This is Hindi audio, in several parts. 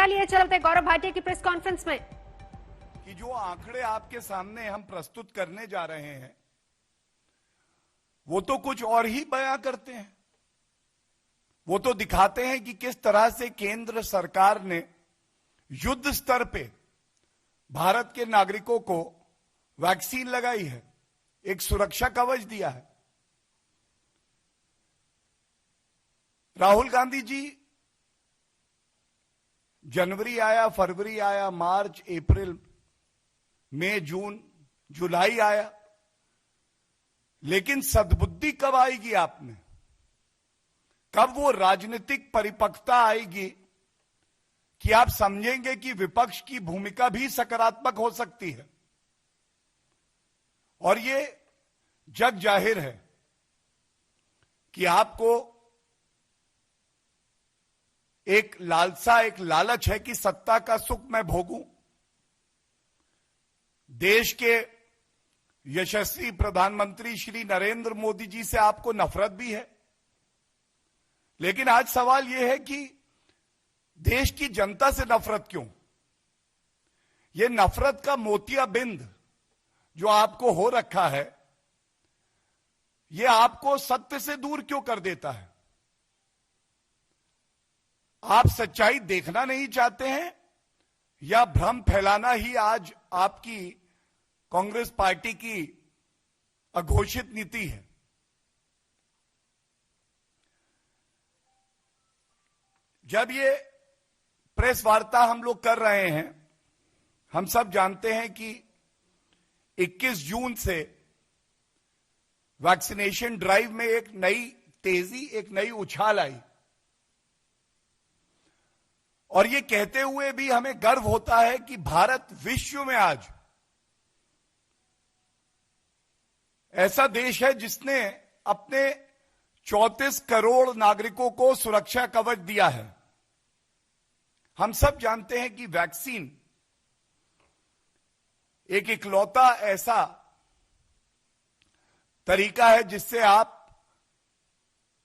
लिए चलते गौरव भाटिया की प्रेस कॉन्फ्रेंस में कि जो आंकड़े आपके सामने हम प्रस्तुत करने जा रहे हैं वो तो कुछ और ही बयां करते हैं। वो तो दिखाते हैं कि किस तरह से केंद्र सरकार ने युद्ध स्तर पे भारत के नागरिकों को वैक्सीन लगाई है, एक सुरक्षा कवच दिया है। राहुल गांधी जी, जनवरी आया, फरवरी आया, मार्च, अप्रैल, मई, जून, जुलाई आया, लेकिन सद्बुद्धि कब आएगी आप में? कब वो राजनीतिक परिपक्वता आएगी कि आप समझेंगे कि विपक्ष की भूमिका भी सकारात्मक हो सकती है? और ये जग जाहिर है कि आपको एक लालसा, एक लालच है कि सत्ता का सुख मैं भोगूं। देश के यशस्वी प्रधानमंत्री श्री नरेंद्र मोदी जी से आपको नफरत भी है, लेकिन आज सवाल यह है कि देश की जनता से नफरत क्यों? यह नफरत का मोतियाबिंद जो आपको हो रखा है, यह आपको सत्य से दूर क्यों कर देता है? आप सच्चाई देखना नहीं चाहते हैं या भ्रम फैलाना ही आज आपकी कांग्रेस पार्टी की अघोषित नीति है? जब ये प्रेस वार्ता हम लोग कर रहे हैं, हम सब जानते हैं कि 21 जून से वैक्सीनेशन ड्राइव में एक नई तेजी, एक नई उछाल आई। और ये कहते हुए भी हमें गर्व होता है कि भारत विश्व में आज ऐसा देश है जिसने अपने 34 करोड़ नागरिकों को सुरक्षा कवच दिया है। हम सब जानते हैं कि वैक्सीन एक इकलौता ऐसा तरीका है जिससे आप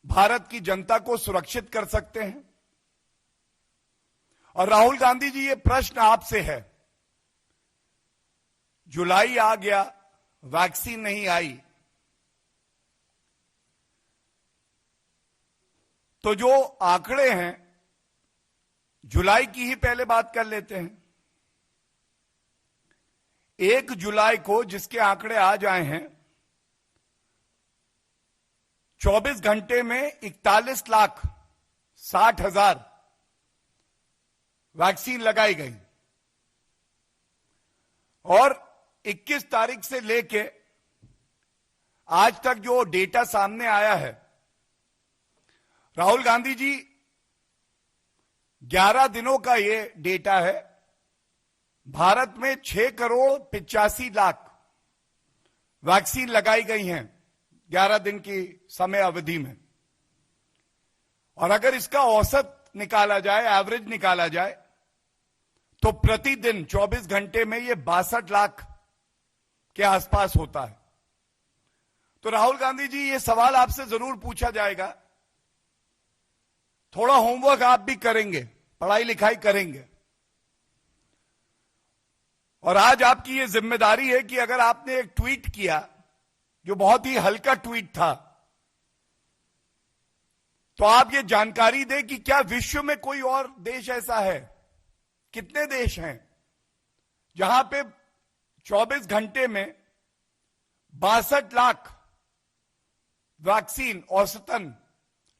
भारत की जनता को सुरक्षित कर सकते हैं। और राहुल गांधी जी, ये प्रश्न आपसे है, जुलाई आ गया, वैक्सीन नहीं आई, तो जो आंकड़े हैं जुलाई की ही पहले बात कर लेते हैं। 1 जुलाई को जिसके आंकड़े आज आए हैं, 24 घंटे में 41,60,000 वैक्सीन लगाई गई। और 21 तारीख से लेके आज तक जो डेटा सामने आया है, राहुल गांधी जी, 11 दिनों का ये डेटा है। भारत में 6 करोड़ 85 लाख वैक्सीन लगाई गई हैं 11 दिन की समय अवधि में। और अगर इसका औसत निकाला जाए, एवरेज निकाला जाए, तो प्रतिदिन 24 घंटे में ये 62 लाख के आसपास होता है। तो राहुल गांधी जी, ये सवाल आपसे जरूर पूछा जाएगा, थोड़ा होमवर्क आप भी करेंगे, पढ़ाई लिखाई करेंगे। और आज आपकी ये जिम्मेदारी है कि अगर आपने एक ट्वीट किया जो बहुत ही हल्का ट्वीट था, तो आप ये जानकारी दें कि क्या विश्व में कोई और देश ऐसा है, कितने देश हैं जहां पे 24 घंटे में 62 लाख वैक्सीन औसतन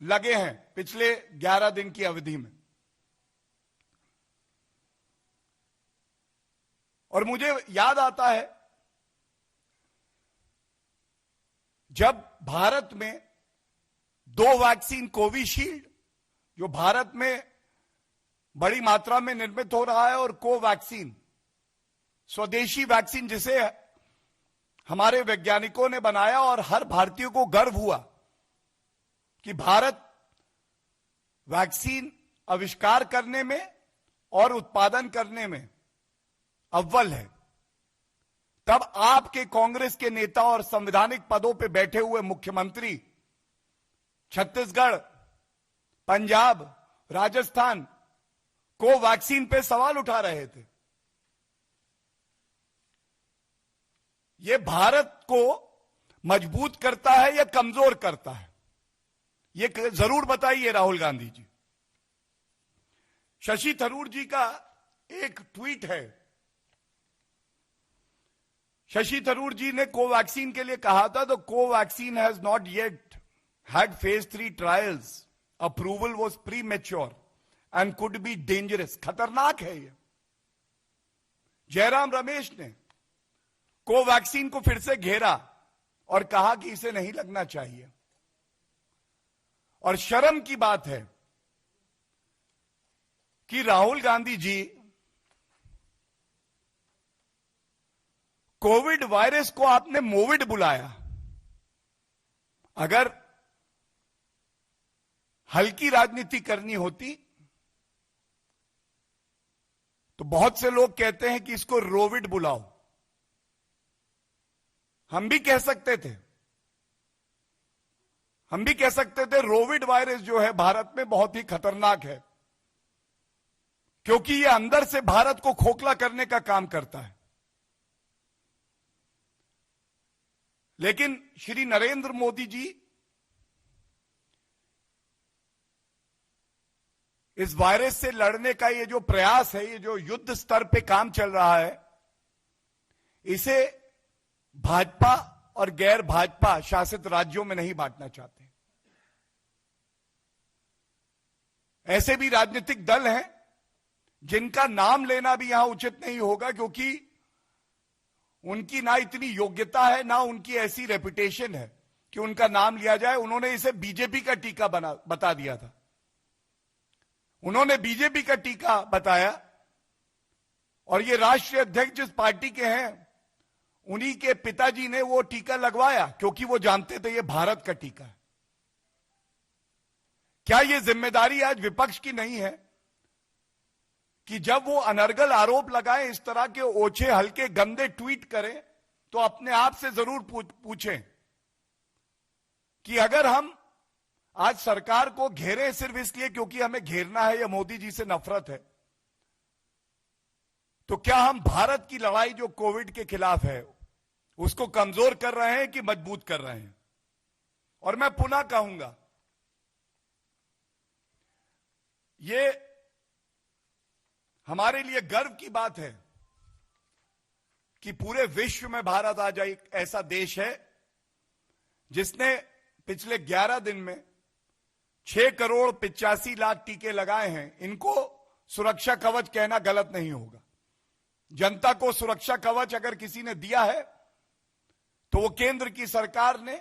लगे हैं पिछले 11 दिन की अवधि में। और मुझे याद आता है जब भारत में 2 वैक्सीन, कोविशील्ड जो भारत में बड़ी मात्रा में निर्मित हो रहा है, और कोवैक्सीन स्वदेशी वैक्सीन जिसे हमारे वैज्ञानिकों ने बनाया, और हर भारतीय को गर्व हुआ कि भारत वैक्सीन आविष्कार करने में और उत्पादन करने में अव्वल है। तब आपके कांग्रेस के नेता और संवैधानिक पदों पर बैठे हुए मुख्यमंत्री छत्तीसगढ़, पंजाब, राजस्थान, कोवैक्सीन पे सवाल उठा रहे थे। यह भारत को मजबूत करता है या कमजोर करता है, यह जरूर बताइए राहुल गांधी जी। शशि थरूर जी का एक ट्वीट है। शशि थरूर जी ने कोवैक्सीन के लिए कहा था, तो Covaxin has not yet had phase 3 trials, approval was pre mature and could be dangerous. खतरनाक है यह। जयराम रमेश ने कोवैक्सीन को फिर से घेरा और कहा कि इसे नहीं लगना चाहिए। और शर्म की बात है कि राहुल गांधी जी कोविड वायरस को आपने मोविड बुलाया। अगर हल्की राजनीति करनी होती तो बहुत से लोग कहते हैं कि इसको रोविड बुलाओ। हम भी कह सकते थे, रोविड वायरस जो है भारत में बहुत ही खतरनाक है, क्योंकि यह अंदर से भारत को खोखला करने का काम करता है। लेकिन श्री नरेंद्र मोदी जी इस वायरस से लड़ने का ये जो प्रयास है, ये जो युद्ध स्तर पे काम चल रहा है, इसे भाजपा और गैर भाजपा शासित राज्यों में नहीं बांटना चाहते। ऐसे भी राजनीतिक दल हैं जिनका नाम लेना भी यहां उचित नहीं होगा, क्योंकि उनकी ना इतनी योग्यता है, ना उनकी ऐसी रेपुटेशन है कि उनका नाम लिया जाए। उन्होंने इसे बीजेपी का टीका बता दिया था। उन्होंने बीजेपी का टीका बताया, और ये राष्ट्रीय अध्यक्ष जिस पार्टी के हैं उन्हीं के पिताजी ने वो टीका लगवाया, क्योंकि वो जानते थे ये भारत का टीका है। क्या ये जिम्मेदारी आज विपक्ष की नहीं है कि जब वो अनर्गल आरोप लगाएं, इस तरह के ओछे हल्के गंदे ट्वीट करें, तो अपने आप से जरूर पूछें कि अगर हम आज सरकार को घेरें सिर्फ इसलिए क्योंकि हमें घेरना है या मोदी जी से नफरत है, तो क्या हम भारत की लड़ाई जो कोविड के खिलाफ है उसको कमजोर कर रहे हैं कि मजबूत कर रहे हैं? और मैं पुनः कहूंगा, ये हमारे लिए गर्व की बात है कि पूरे विश्व में भारत आज एक ऐसा देश है जिसने पिछले 11 दिन में 6,85,00,000 टीके लगाए हैं। इनको सुरक्षा कवच कहना गलत नहीं होगा। जनता को सुरक्षा कवच अगर किसी ने दिया है तो वो केंद्र की सरकार ने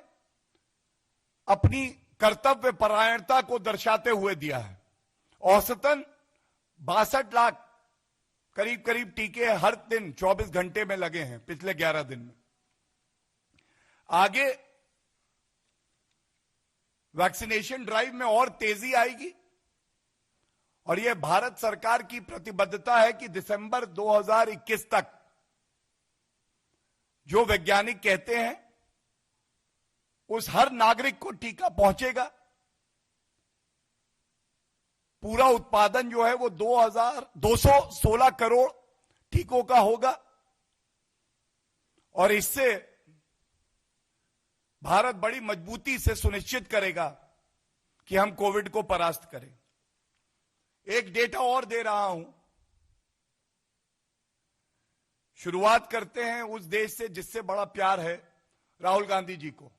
अपनी कर्तव्य परायणता को दर्शाते हुए दिया है। औसतन 62 लाख करीब करीब टीके हर दिन 24 घंटे में लगे हैं पिछले 11 दिन में। आगे वैक्सीनेशन ड्राइव में और तेजी आएगी, और यह भारत सरकार की प्रतिबद्धता है कि दिसंबर 2021 तक जो वैज्ञानिक कहते हैं उस हर नागरिक को टीका पहुंचेगा। पूरा उत्पादन जो है वो 216 करोड़ टीकों का होगा, और इससे भारत बड़ी मजबूती से सुनिश्चित करेगा कि हम कोविड को परास्त करें। एक डेटा और दे रहा हूं। शुरुआत करते हैं उस देश से जिससे बड़ा प्यार है राहुल गांधी जी को।